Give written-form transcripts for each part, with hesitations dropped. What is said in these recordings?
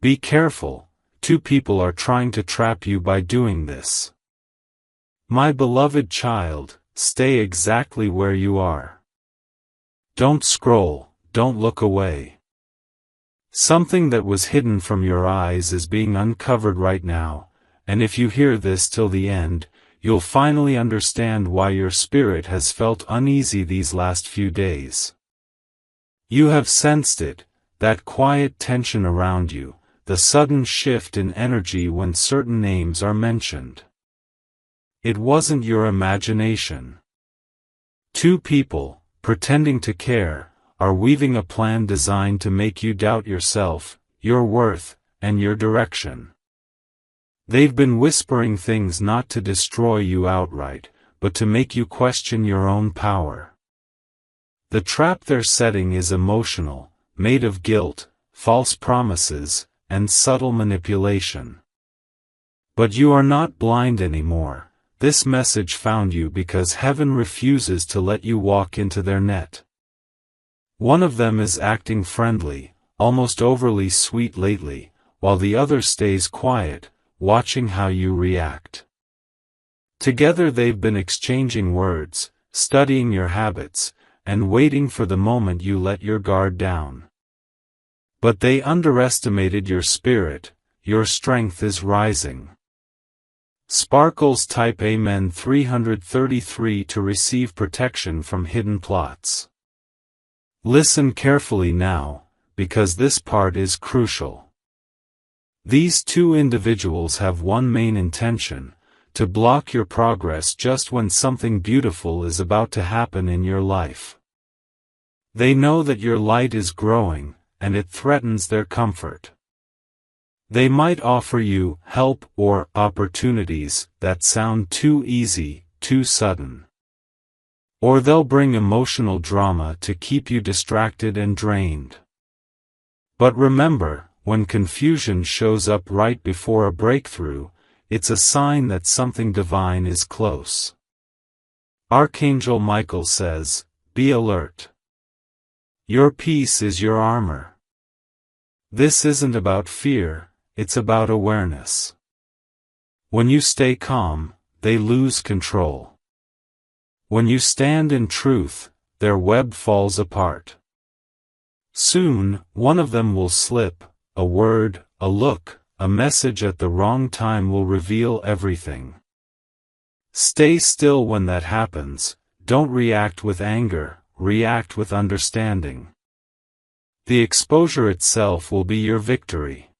Be careful, two people are trying to trap you by doing this. My beloved child, stay exactly where you are. Don't scroll, don't look away. Something that was hidden from your eyes is being uncovered right now, and if you hear this till the end, you'll finally understand why your spirit has felt uneasy these last few days. You have sensed it, that quiet tension around you, the sudden shift in energy when certain names are mentioned. It wasn't your imagination. Two people, pretending to care, are weaving a plan designed to make you doubt yourself, your worth, and your direction. They've been whispering things not to destroy you outright, but to make you question your own power. The trap they're setting is emotional, made of guilt, false promises, and subtle manipulation. But you are not blind anymore. This message found you because heaven refuses to let you walk into their net. One of them is acting friendly, almost overly sweet lately, while the other stays quiet, watching how you react. Together they've been exchanging words, studying your habits, and waiting for the moment you let your guard down. But they underestimated your spirit. Your strength is rising. Sparkles type Amen 333 to receive protection from hidden plots. Listen carefully now, because this part is crucial. These two individuals have one main intention: to block your progress just when something beautiful is about to happen in your life. They know that your light is growing, and it threatens their comfort. They might offer you help or opportunities that sound too easy, too sudden. Or they'll bring emotional drama to keep you distracted and drained. But remember, when confusion shows up right before a breakthrough, it's a sign that something divine is close. Archangel Michael says, "Be alert. Your peace is your armor." This isn't about fear, it's about awareness. When you stay calm, they lose control. When you stand in truth, their web falls apart. Soon, one of them will slip. A word, a look, a message at the wrong time will reveal everything. Stay still when that happens. Don't react with anger, react with understanding. The exposure itself will be your victory.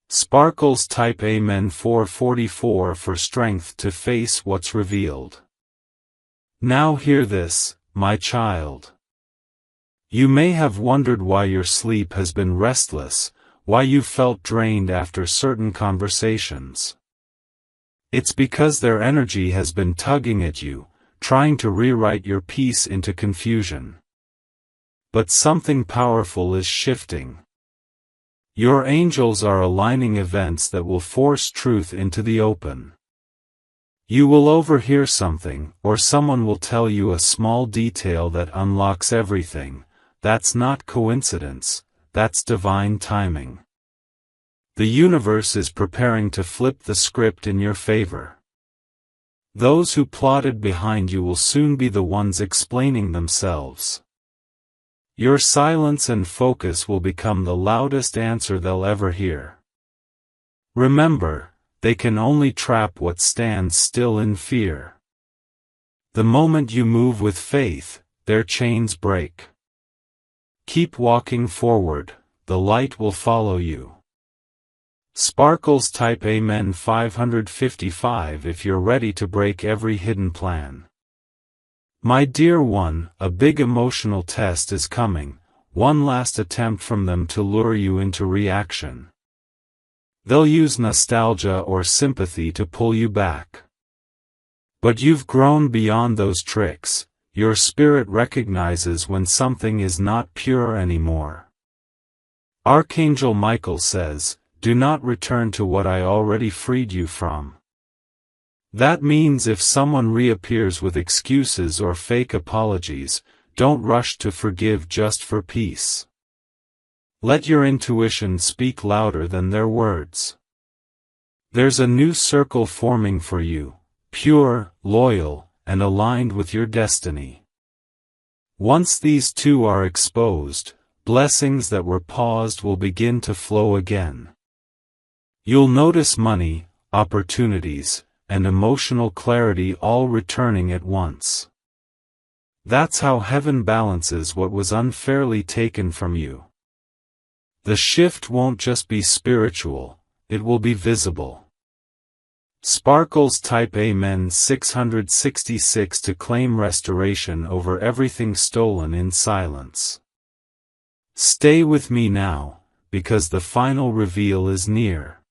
Sparkles type Amen 444 for strength to face what's revealed. Now hear this, my child. You may have wondered why your sleep has been restless, why you felt drained after certain conversations. It's because their energy has been tugging at you, trying to rewrite your peace into confusion. But something powerful is shifting. Your angels are aligning events that will force truth into the open. You will overhear something, or someone will tell you a small detail that unlocks everything. That's not coincidence, that's divine timing. The universe is preparing to flip the script in your favor. Those who plotted behind you will soon be the ones explaining themselves. Your silence and focus will become the loudest answer they'll ever hear. Remember, they can only trap what stands still in fear. The moment you move with faith, their chains break. Keep walking forward, the light will follow you. Sparkles type Amen 555 if you're ready to break every hidden plan. My dear one, a big emotional test is coming, one last attempt from them to lure you into reaction. They'll use nostalgia or sympathy to pull you back. But you've grown beyond those tricks. Your spirit recognizes when something is not pure anymore. Archangel Michael says, "Do not return to what I already freed you from." That means if someone reappears with excuses or fake apologies, don't rush to forgive just for peace. Let your intuition speak louder than their words. There's a new circle forming for you, pure, loyal, and aligned with your destiny. Once these two are exposed, blessings that were paused will begin to flow again. You'll notice money, opportunities, and emotional clarity all returning at once. That's how heaven balances what was unfairly taken from you. The shift won't just be spiritual, it will be visible. Sparkles type Amen 666 to claim restoration over everything stolen in silence. Stay with me now, because the final reveal is near.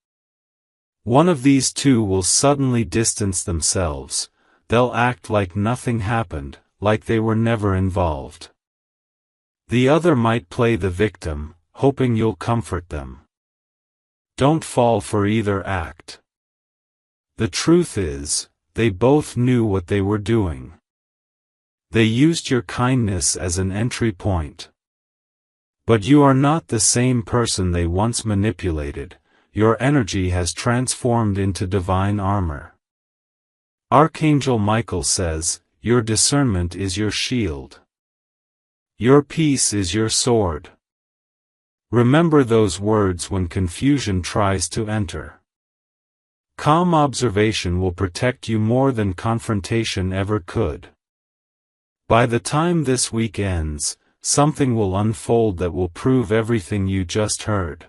One of these two will suddenly distance themselves, they'll act like nothing happened, like they were never involved. The other might play the victim, hoping you'll comfort them. Don't fall for either act. The truth is, they both knew what they were doing. They used your kindness as an entry point. But you are not the same person they once manipulated. Your energy has transformed into divine armor. Archangel Michael says, your discernment is your shield. Your peace is your sword. Remember those words when confusion tries to enter. Calm observation will protect you more than confrontation ever could. By the time this week ends, something will unfold that will prove everything you just heard.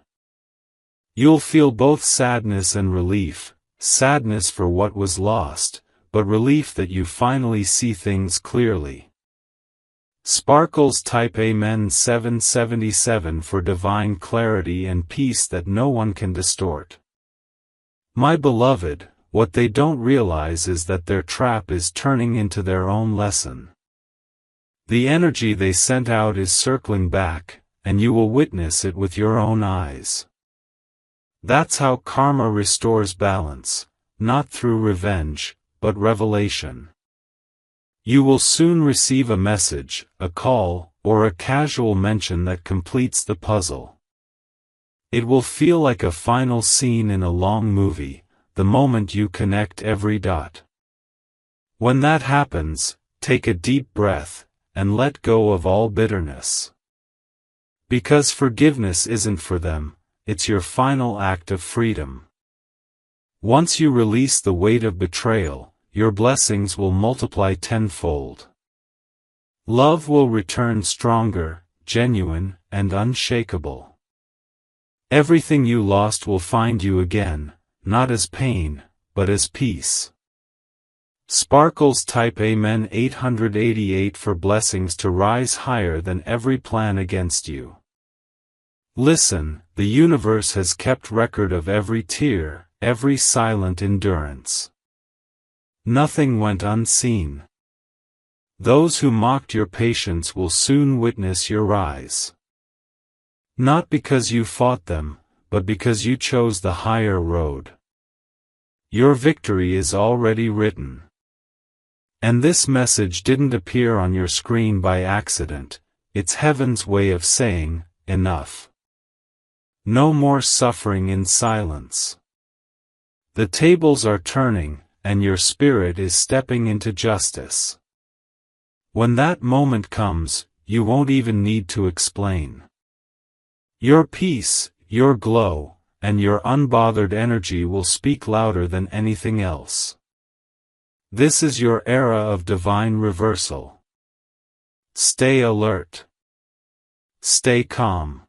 You'll feel both sadness and relief, sadness for what was lost, but relief that you finally see things clearly. Sparkles type Amen 777 for divine clarity and peace that no one can distort. My beloved, what they don't realize is that their trap is turning into their own lesson. The energy they sent out is circling back, and you will witness it with your own eyes. That's how karma restores balance, not through revenge, but revelation. You will soon receive a message, a call, or a casual mention that completes the puzzle. It will feel like a final scene in a long movie, the moment you connect every dot. When that happens, take a deep breath, and let go of all bitterness. Because forgiveness isn't for them, it's your final act of freedom. Once you release the weight of betrayal, your blessings will multiply tenfold. Love will return stronger, genuine, and unshakable. Everything you lost will find you again, not as pain, but as peace. Sparkles type Amen 888 for blessings to rise higher than every plan against you. Listen, the universe has kept record of every tear, every silent endurance. Nothing went unseen. Those who mocked your patience will soon witness your rise. Not because you fought them, but because you chose the higher road. Your victory is already written. And this message didn't appear on your screen by accident, it's heaven's way of saying, enough. No more suffering in silence. The tables are turning, and your spirit is stepping into justice. When that moment comes, you won't even need to explain. Your peace, your glow, and your unbothered energy will speak louder than anything else. This is your era of divine reversal. Stay alert. Stay calm.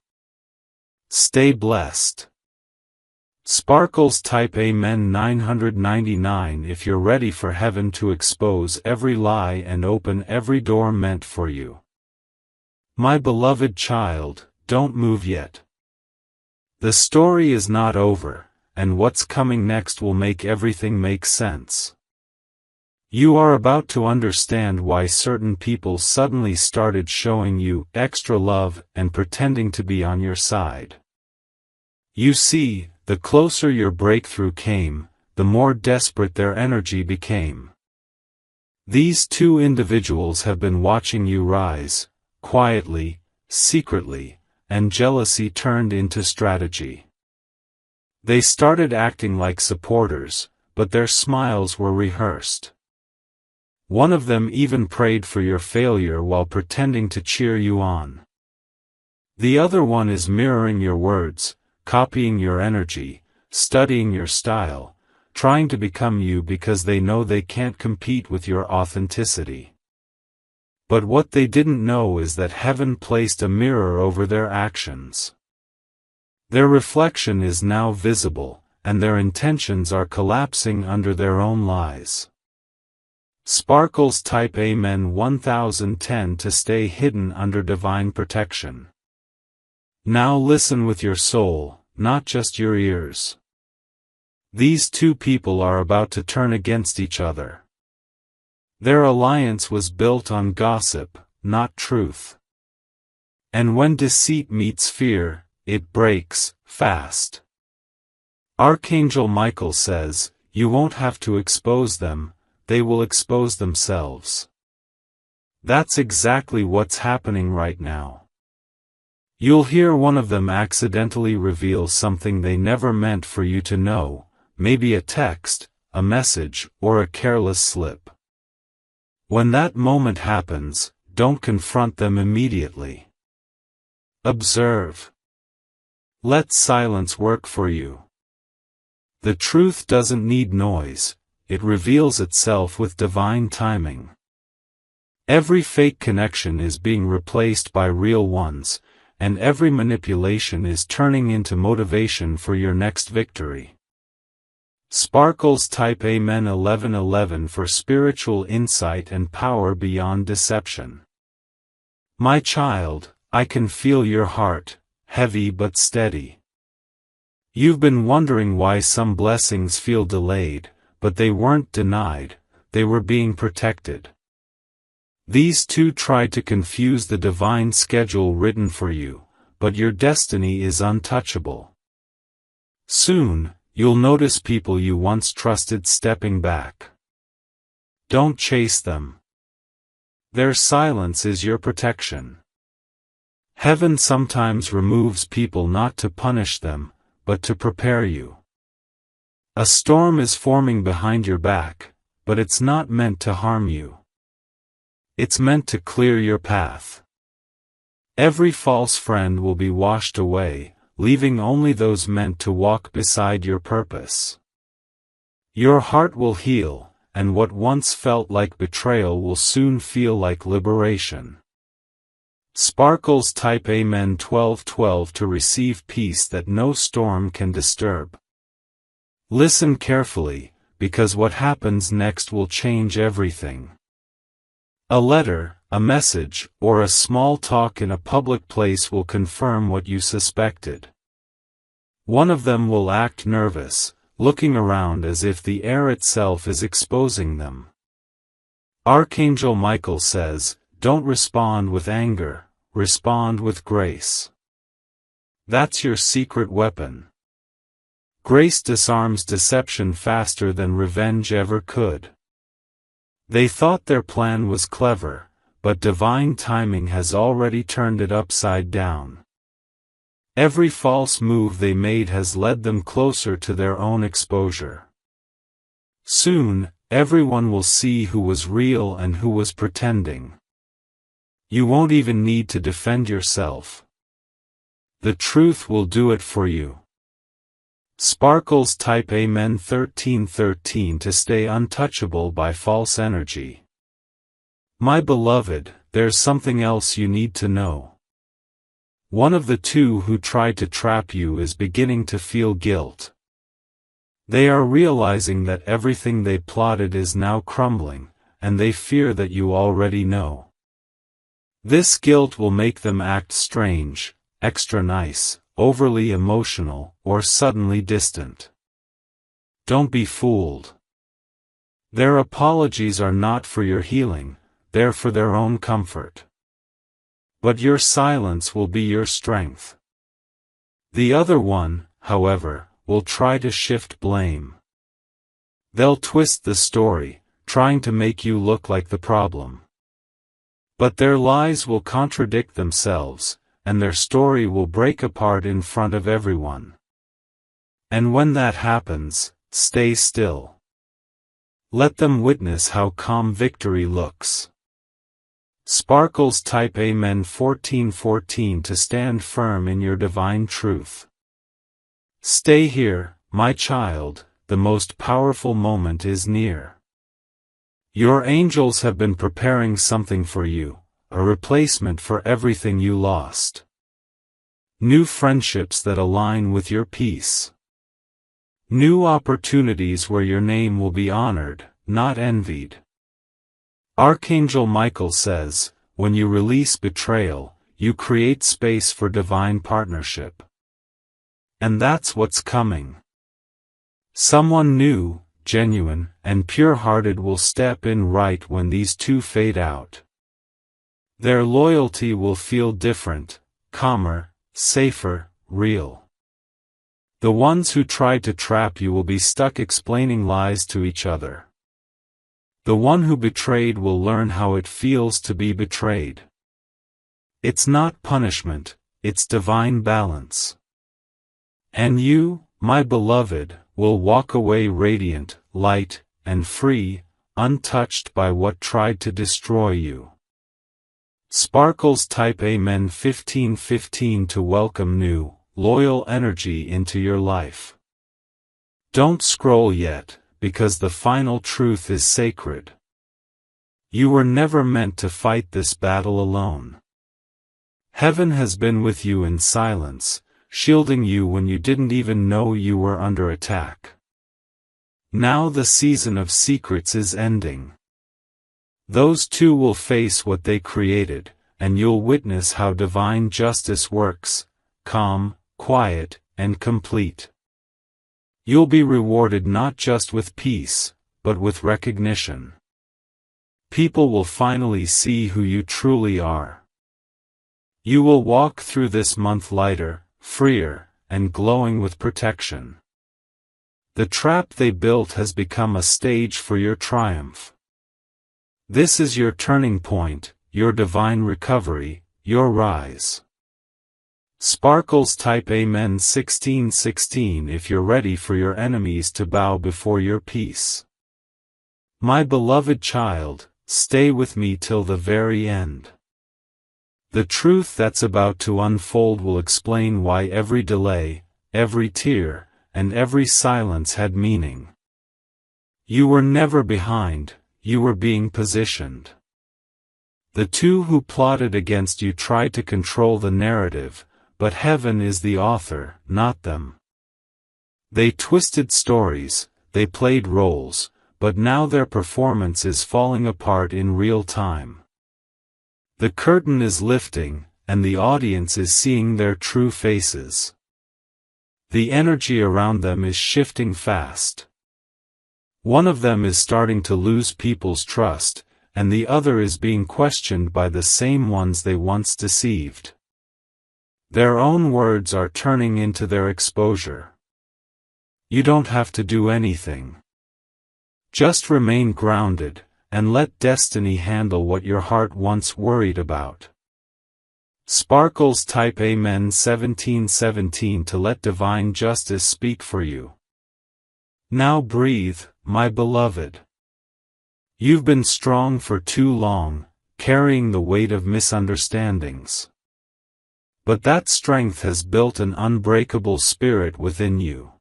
Stay blessed. Sparkles type Amen 999 if you're ready for heaven to expose every lie and open every door meant for you. My beloved child, don't move yet. The story is not over, and what's coming next will make everything make sense. You are about to understand why certain people suddenly started showing you extra love and pretending to be on your side. You see, the closer your breakthrough came, the more desperate their energy became. These two individuals have been watching you rise, quietly, secretly, and jealousy turned into strategy. They started acting like supporters, but their smiles were rehearsed. One of them even prayed for your failure while pretending to cheer you on. The other one is mirroring your words, copying your energy, studying your style, trying to become you because they know they can't compete with your authenticity. But what they didn't know is that heaven placed a mirror over their actions. Their reflection is now visible, and their intentions are collapsing under their own lies. Sparkles type Amen 1010 to stay hidden under divine protection. Now listen with your soul, not just your ears. These two people are about to turn against each other. Their alliance was built on gossip, not truth. And when deceit meets fear, it breaks, fast. Archangel Michael says, "You won't have to expose them, they will expose themselves." That's exactly what's happening right now. You'll hear one of them accidentally reveal something they never meant for you to know, maybe a text, a message, or a careless slip. When that moment happens, don't confront them immediately. Observe. Let silence work for you. The truth doesn't need noise, it reveals itself with divine timing. Every fake connection is being replaced by real ones, and every manipulation is turning into motivation for your next victory. Sparkles type Amen 1111 for spiritual insight and power beyond deception. My child, I can feel your heart, heavy but steady. You've been wondering why some blessings feel delayed, but they weren't denied, they were being protected. These two tried to confuse the divine schedule written for you, but your destiny is untouchable. Soon, you'll notice people you once trusted stepping back. Don't chase them. Their silence is your protection. Heaven sometimes removes people not to punish them, but to prepare you. A storm is forming behind your back, but it's not meant to harm you. It's meant to clear your path. Every false friend will be washed away, leaving only those meant to walk beside your purpose. Your heart will heal, and what once felt like betrayal will soon feel like liberation. Sparkles type Amen 1212 to receive peace that no storm can disturb. Listen carefully, because what happens next will change everything. A letter, a message, or a small talk in a public place will confirm what you suspected. One of them will act nervous, looking around as if the air itself is exposing them. Archangel Michael says, "Don't respond with anger, respond with grace." That's your secret weapon. Grace disarms deception faster than revenge ever could. They thought their plan was clever, but divine timing has already turned it upside down. Every false move they made has led them closer to their own exposure. Soon, everyone will see who was real and who was pretending. You won't even need to defend yourself. The truth will do it for you. Sparkles type Amen 1313 to stay untouchable by false energy. My beloved, there's something else you need to know. One of the two who tried to trap you is beginning to feel guilt. They are realizing that everything they plotted is now crumbling, and they fear that you already know. This guilt will make them act strange, extra nice, overly emotional, or suddenly distant. Don't be fooled. Their apologies are not for your healing, they're for their own comfort. But your silence will be your strength. The other one, however, will try to shift blame. They'll twist the story, trying to make you look like the problem. But their lies will contradict themselves, and their story will break apart in front of everyone. And when that happens, stay still. Let them witness how calm victory looks. Sparkles type Amen 14:14 to stand firm in your divine truth. Stay here, my child, the most powerful moment is near. Your angels have been preparing something for you, a replacement for everything you lost. New friendships that align with your peace. New opportunities where your name will be honored, not envied. Archangel Michael says, when you release betrayal, you create space for divine partnership. And that's what's coming. Someone new, genuine, and pure-hearted will step in right when these two fade out. Their loyalty will feel different, calmer, safer, real. The ones who tried to trap you will be stuck explaining lies to each other. The one who betrayed will learn how it feels to be betrayed. It's not punishment, it's divine balance. And you, my beloved, will walk away radiant, light, and free, untouched by what tried to destroy you. Sparkles type Amen 15:15 to welcome new, loyal energy into your life. Don't scroll yet, because the final truth is sacred. You were never meant to fight this battle alone. Heaven has been with you in silence, shielding you when you didn't even know you were under attack. Now the season of secrets is ending. Those two will face what they created, and you'll witness how divine justice works, calm, quiet, and complete. You'll be rewarded not just with peace, but with recognition. People will finally see who you truly are. You will walk through this month lighter, freer, and glowing with protection. The trap they built has become a stage for your triumph. This is your turning point, your divine recovery, your rise. Sparkles type Amen 16:16 if you're ready for your enemies to bow before your peace. My beloved child, stay with me till the very end. The truth that's about to unfold will explain why every delay, every tear, and every silence had meaning. You were never behind, you were being positioned. The two who plotted against you tried to control the narrative, but heaven is the author, not them. They twisted stories, they played roles, but now their performance is falling apart in real time. The curtain is lifting, and the audience is seeing their true faces. The energy around them is shifting fast. One of them is starting to lose people's trust, and the other is being questioned by the same ones they once deceived. Their own words are turning into their exposure. You don't have to do anything. Just remain grounded, and let destiny handle what your heart once worried about. Sparkles type Amen 17:17 to let divine justice speak for you. Now breathe, my beloved. You've been strong for too long, carrying the weight of misunderstandings. But that strength has built an unbreakable spirit within you.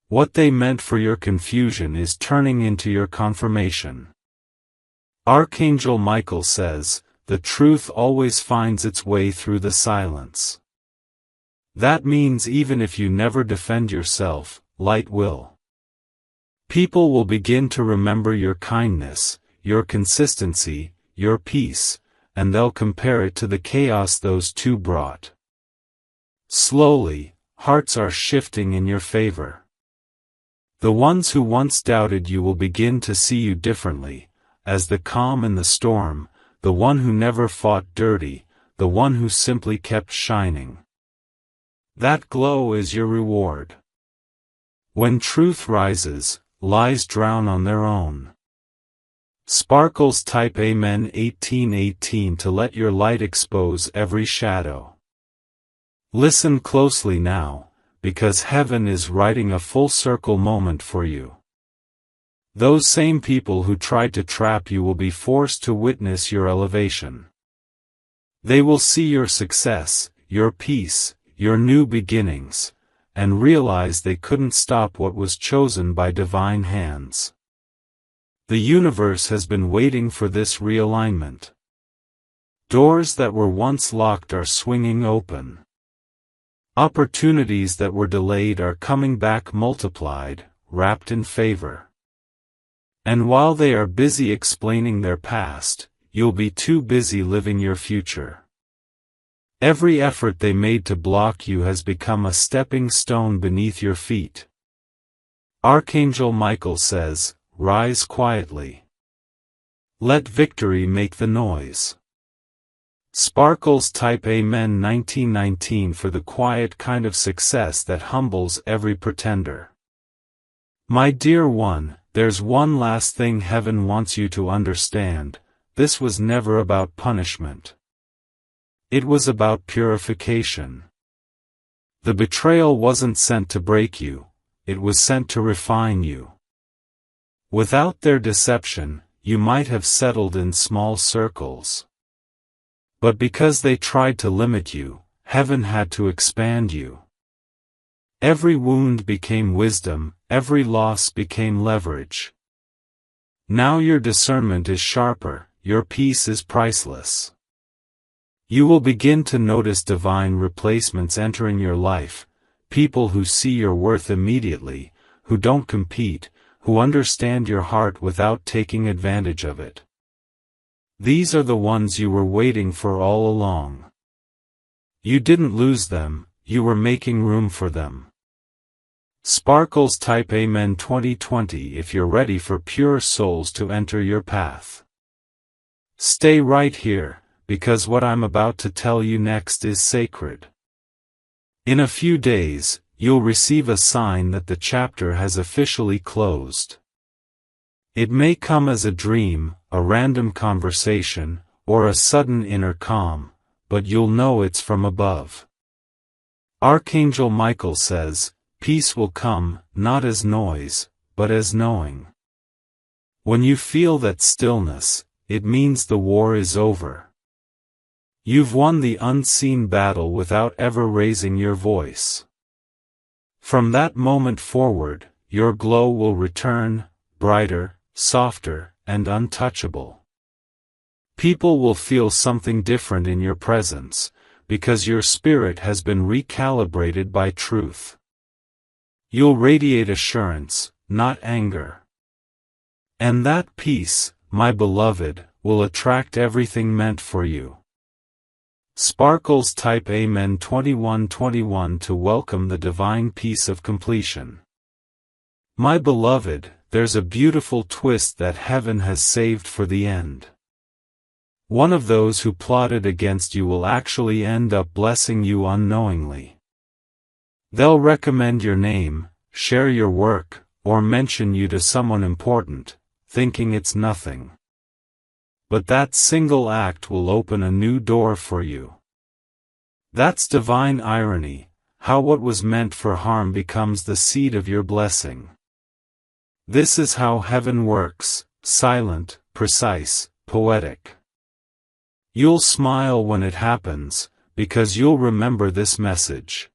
What they meant for your confusion is turning into your confirmation. Archangel Michael says, the truth always finds its way through the silence. That means even if you never defend yourself, light will. People will begin to remember your kindness, your consistency, your peace, and they'll compare it to the chaos those two brought. Slowly, hearts are shifting in your favor. The ones who once doubted you will begin to see you differently, as the calm in the storm, the one who never fought dirty, the one who simply kept shining. That glow is your reward. When truth rises, lies drown on their own. Sparkles type Amen 18:18 to let your light expose every shadow. Listen closely now, because heaven is writing a full circle moment for you. Those same people who tried to trap you will be forced to witness your elevation. They will see your success, your peace, your new beginnings, and realize they couldn't stop what was chosen by divine hands. The universe has been waiting for this realignment. Doors that were once locked are swinging open. Opportunities that were delayed are coming back multiplied, wrapped in favor. And while they are busy explaining their past, you'll be too busy living your future. Every effort they made to block you has become a stepping stone beneath your feet. Archangel Michael says, "Rise quietly. Let victory make the noise." Sparkles type Amen 1919 for the quiet kind of success that humbles every pretender. My dear one, there's one last thing heaven wants you to understand. This was never about punishment. It was about purification. The betrayal wasn't sent to break you, it was sent to refine you. Without their deception, you might have settled in small circles. But because they tried to limit you, heaven had to expand you. Every wound became wisdom, every loss became leverage. Now your discernment is sharper, your peace is priceless. You will begin to notice divine replacements entering your life, people who see your worth immediately, who don't compete, who understand your heart without taking advantage of it. These are the ones you were waiting for all along. You didn't lose them, you were making room for them. Sparkles type Amen 2020 if you're ready for pure souls to enter your path. Stay right here, because what I'm about to tell you next is sacred. In a few days, you'll receive a sign that the chapter has officially closed. It may come as a dream, a random conversation, or a sudden inner calm, but you'll know it's from above. Archangel Michael says, peace will come, not as noise, but as knowing. When you feel that stillness, it means the war is over. You've won the unseen battle without ever raising your voice. From that moment forward, your glow will return, brighter, softer, and untouchable. People will feel something different in your presence, because your spirit has been recalibrated by truth. You'll radiate assurance, not anger. And that peace, my beloved, will attract everything meant for you. Sparkles type Amen 2121 to welcome the divine peace of completion. My beloved, there's a beautiful twist that heaven has saved for the end. One of those who plotted against you will actually end up blessing you unknowingly. They'll recommend your name, share your work, or mention you to someone important, thinking it's nothing. But that single act will open a new door for you. That's divine irony, how what was meant for harm becomes the seed of your blessing. This is how heaven works, silent, precise, poetic. You'll smile when it happens, because you'll remember this message.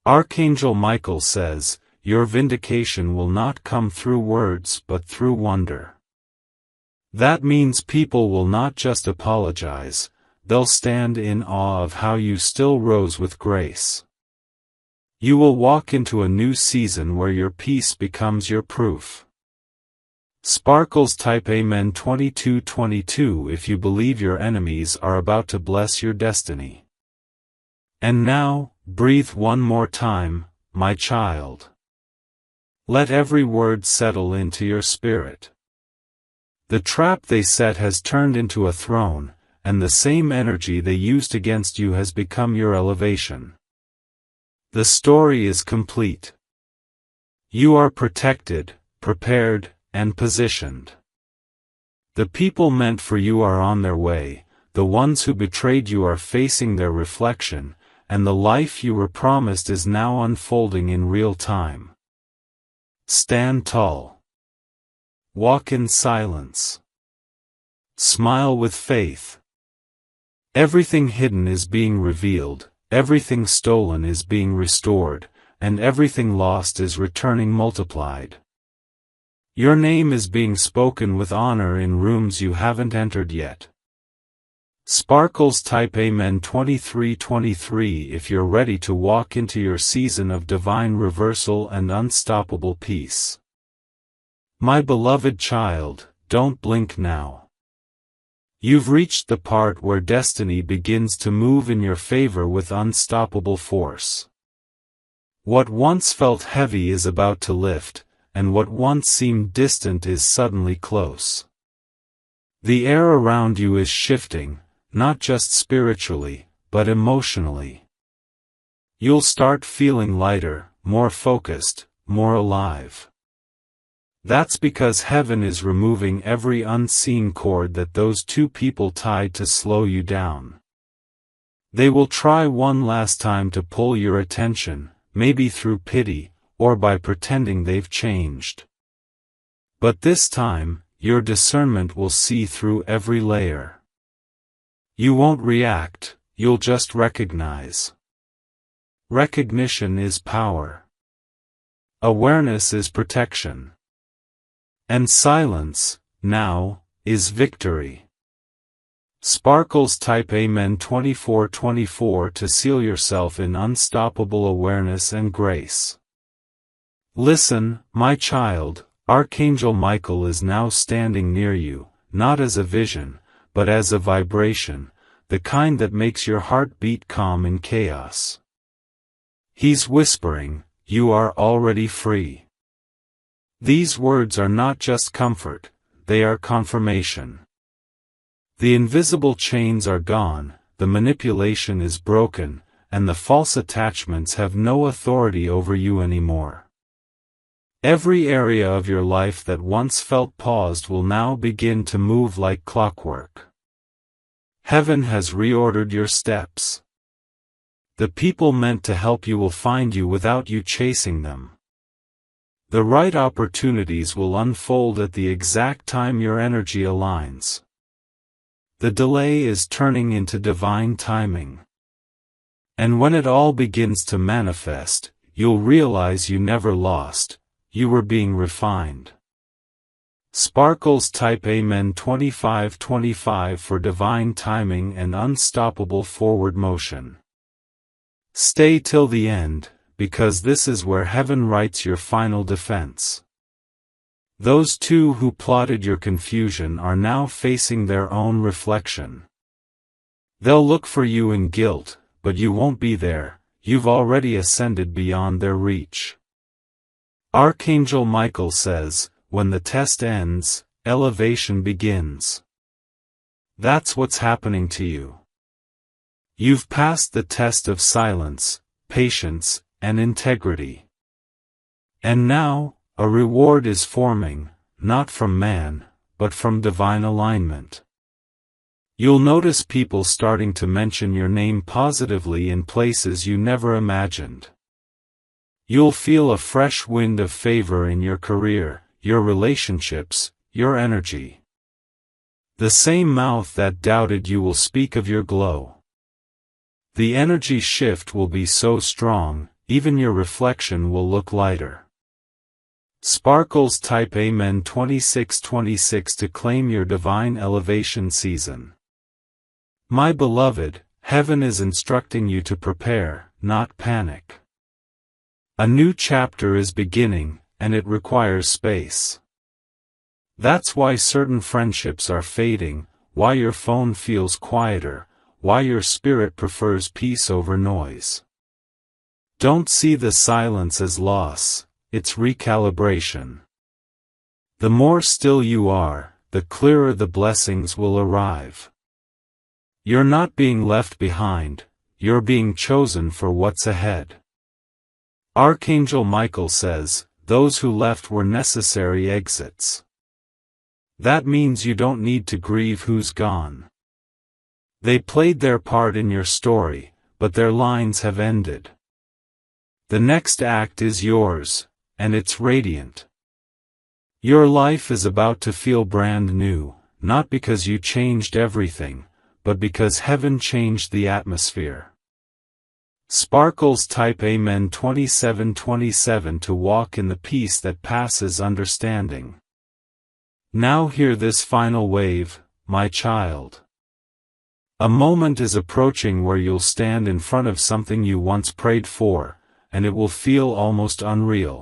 Archangel Michael says, your vindication will not come through words but through wonder. That means people will not just apologize, they'll stand in awe of how you still rose with grace. You will walk into a new season where your peace becomes your proof. Sparkles type Amen 2222 if you believe your enemies are about to bless your destiny. And now, breathe one more time, my child. Let every word settle into your spirit. The trap they set has turned into a throne, and the same energy they used against you has become your elevation. The story is complete. You are protected, prepared, and positioned. The people meant for you are on their way, the ones who betrayed you are facing their reflection, and the life you were promised is now unfolding in real time. Stand tall. Walk in silence. Smile with faith. Everything hidden is being revealed, everything stolen is being restored, and everything lost is returning multiplied. Your name is being spoken with honor in rooms you haven't entered yet. Sparkles type Amen 2323 if you're ready to walk into your season of divine reversal and unstoppable peace. My beloved child, don't blink now. You've reached the part where destiny begins to move in your favor with unstoppable force. What once felt heavy is about to lift, and what once seemed distant is suddenly close. The air around you is shifting, not just spiritually, but emotionally. You'll start feeling lighter, more focused, more alive. That's because heaven is removing every unseen cord that those two people tied to slow you down. They will try one last time to pull your attention, maybe through pity, or by pretending they've changed. But this time, your discernment will see through every layer. You won't react, you'll just recognize. Recognition is power. Awareness is protection. And silence, now, is victory. Sparkles type Amen 2424 to seal yourself in unstoppable awareness and grace. Listen, my child, Archangel Michael is now standing near you, not as a vision, but as a vibration, the kind that makes your heart beat calm in chaos. He's whispering, "You are already free." These words are not just comfort, they are confirmation. The invisible chains are gone, the manipulation is broken, and the false attachments have no authority over you anymore. Every area of your life that once felt paused will now begin to move like clockwork. Heaven has reordered your steps. The people meant to help you will find you without you chasing them. The right opportunities will unfold at the exact time your energy aligns. The delay is turning into divine timing. And when it all begins to manifest, you'll realize you never lost, you were being refined. Sparkles type Amen 2525 for divine timing and unstoppable forward motion. Stay till the end, because this is where heaven writes your final defense. Those two who plotted your confusion are now facing their own reflection. They'll look for you in guilt, but you won't be there, you've already ascended beyond their reach. Archangel Michael says, when the test ends, elevation begins. That's what's happening to you. You've passed the test of silence, patience, and integrity. And now, a reward is forming, not from man, but from divine alignment. You'll notice people starting to mention your name positively in places you never imagined. You'll feel a fresh wind of favor in your career, your relationships, your energy. The same mouth that doubted you will speak of your glow. The energy shift will be so strong, even your reflection will look lighter. Sparkles type Amen 2626 to claim your divine elevation season. My beloved, heaven is instructing you to prepare, not panic. A new chapter is beginning, and it requires space. That's why certain friendships are fading, why your phone feels quieter, why your spirit prefers peace over noise. Don't see the silence as loss, it's recalibration. The more still you are, the clearer the blessings will arrive. You're not being left behind, you're being chosen for what's ahead. Archangel Michael says, those who left were necessary exits. That means you don't need to grieve who's gone. They played their part in your story, but their lines have ended. The next act is yours, and it's radiant. Your life is about to feel brand new, not because you changed everything, but because heaven changed the atmosphere. Sparkles type Amen 27:27 to walk in the peace that passes understanding. Now hear this final wave, my child. A moment is approaching where you'll stand in front of something you once prayed for, and it will feel almost unreal.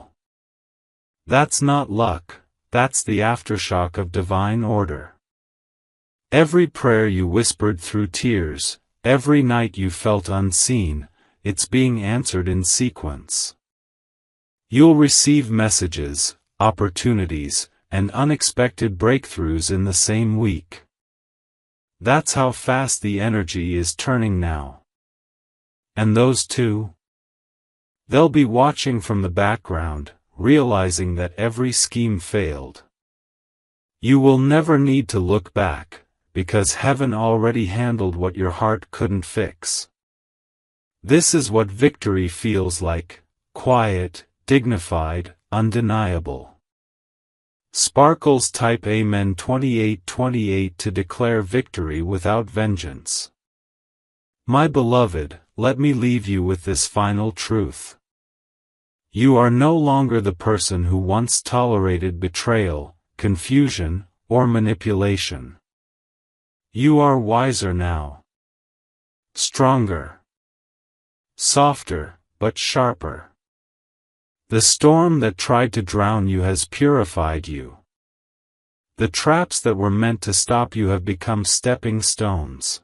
That's not luck, that's the aftershock of divine order. Every prayer you whispered through tears, every night you felt unseen, it's being answered in sequence. You'll receive messages, opportunities, and unexpected breakthroughs in the same week. That's how fast the energy is turning now. And those two? They'll be watching from the background, realizing that every scheme failed. You will never need to look back, because heaven already handled what your heart couldn't fix. This is what victory feels like: quiet, dignified, undeniable. Sparkles type Amen 28:28 to declare victory without vengeance. My beloved, let me leave you with this final truth. You are no longer the person who once tolerated betrayal, confusion, or manipulation. You are wiser now. Stronger. Softer, but sharper. The storm that tried to drown you has purified you. The traps that were meant to stop you have become stepping stones.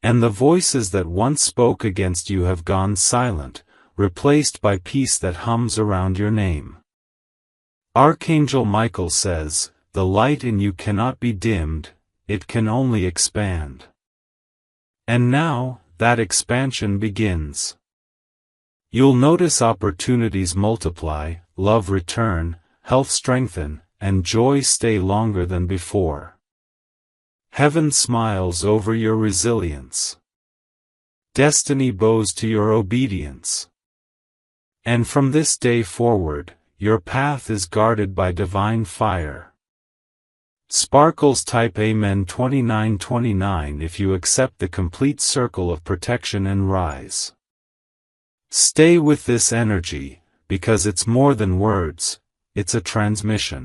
And the voices that once spoke against you have gone silent, replaced by peace that hums around your name. Archangel Michael says, "The light in you cannot be dimmed, it can only expand." And now, that expansion begins. You'll notice opportunities multiply, love return, health strengthen, and joy stay longer than before. Heaven smiles over your resilience. Destiny bows to your obedience. And from this day forward, your path is guarded by divine fire. Sparkles type Amen 29:29 if you accept the complete circle of protection and rise. Stay with this energy, because it's more than words, it's a transmission.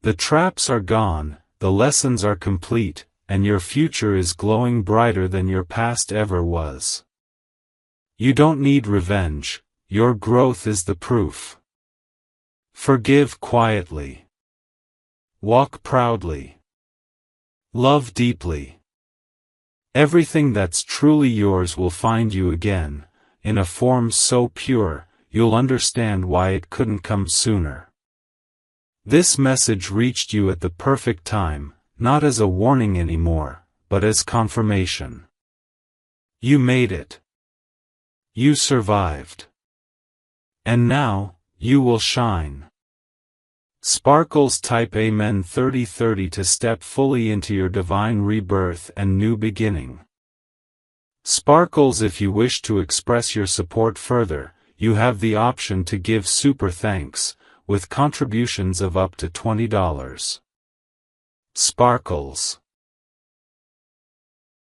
The traps are gone, the lessons are complete, and your future is glowing brighter than your past ever was. You don't need revenge, your growth is the proof. Forgive quietly. Walk proudly. Love deeply. Everything that's truly yours will find you again, in a form so pure, you'll understand why it couldn't come sooner. This message reached you at the perfect time, not as a warning anymore, but as confirmation. You made it. You survived. And now, you will shine. Sparkles type Amen 30:30 to step fully into your divine rebirth and new beginning. Sparkles, if you wish to express your support further, you have the option to give super thanks, with contributions of up to $20. Sparkles.